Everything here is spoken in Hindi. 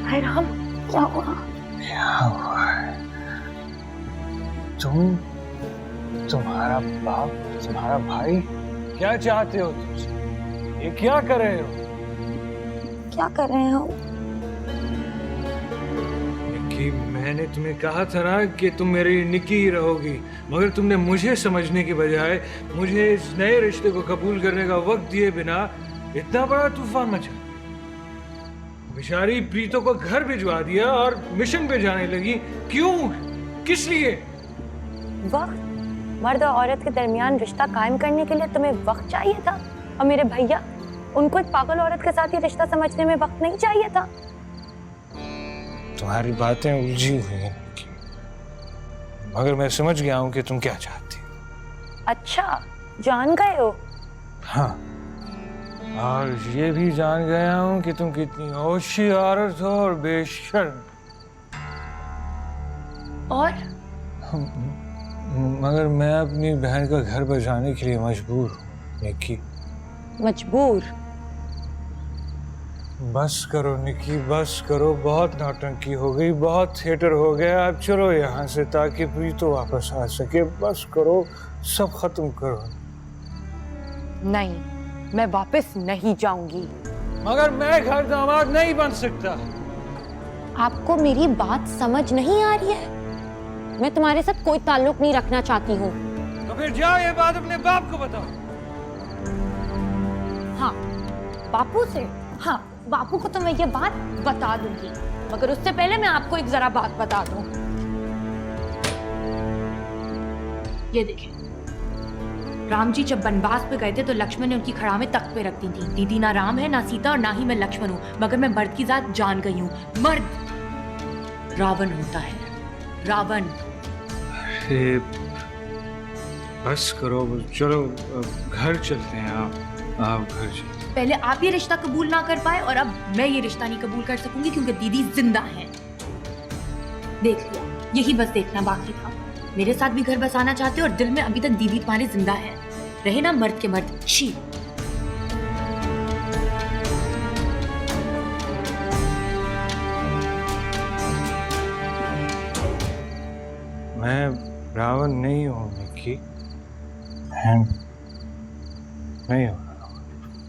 हाय राम, क्या हुआ? क्या हुआ है? तुम्हारा बाप, तुम्हारा भाई क्या चाहते हो तुमसे? ये क्या कर रहे हो? क्या कर रहे हो? निक्की, मैंने तुम्हें कहा था ना कि तुम मेरी निक्की ही रहोगी, मगर तुमने मुझे समझने की बजाय मुझे इस नए रिश्ते को कबूल करने का वक्त दिए बिना इतना बड़ा तूफान मचा। बेचारी प्रीतो को घर भिजवा दिया और मिशन पे जाने लगी। क्यों? किस लिए? वक्त? मर्द और औरत के दरमियान रिश्ता कायम करने के लिए तुम्हें वक्त चाहिए था, और मेरे भैया, उनको एक पागल औरत के साथ ही रिश्ता समझने में वक्त नहीं चाहिए था? तुम्हारी बातें उलझी हुई हैं, मगर मैं समझ गया हूं कि तुम क्या चाहती हो। अच्छा, जान गए हो? हाँ, और ये भी जान गया हूं कि तुम कितनी होशी औरत हो और बेशर्म। और मगर मैं अपनी बहन का घर बचाने के लिए मजबूर हूँ निक्की। मजबूर? बस करो निक्की, बस करो। बहुत नौटंकी हो गई, बहुत थिएटर हो गया। अब चलो यहाँ से ताकि प्रीतो वापस आ सके। बस करो, सब खत्म करो। नहीं, मैं वापस नहीं जाऊंगी। मगर मैं घर दामाद नहीं बन सकता। आपको मेरी बात समझ नहीं आ रही है? मैं तुम्हारे साथ कोई ताल्लुक नहीं रखना चाहती हूँ। तो फिर जाओ, ये बात अपने बाप को बताओ। हाँ, बापू से? हाँ, बापू को तो मैं ये बात बता दूंगी, मगर उससे पहले मैं आपको एक जरा बात बता दूं। ये देखिए, राम जी जब वनवास पे गए थे तो लक्ष्मण ने उनकी खड़ामें तख्त पे रख दी थी। दीदी ना राम है, ना सीता, और ना ही मैं लक्ष्मण हूँ, मगर मैं मर्द की जात जान गई हूँ। मर्द रावण होता है, रावण। अरे बस करो, चलो घर चलते हैं। आप घर चलते। पहले आप ये रिश्ता कबूल ना कर पाए, और अब मैं ये रिश्ता नहीं कबूल कर सकूंगी क्योंकि दीदी जिंदा है। देख लिया, यही बस देखना बाकी था। मेरे साथ भी घर बसाना चाहते हो और दिल में अभी तक दीदी तुम्हारे जिंदा है। रहे ना मर्द के मर्द। शी। मैं रावण नहीं हूँ निक्की, नहीं हूँ।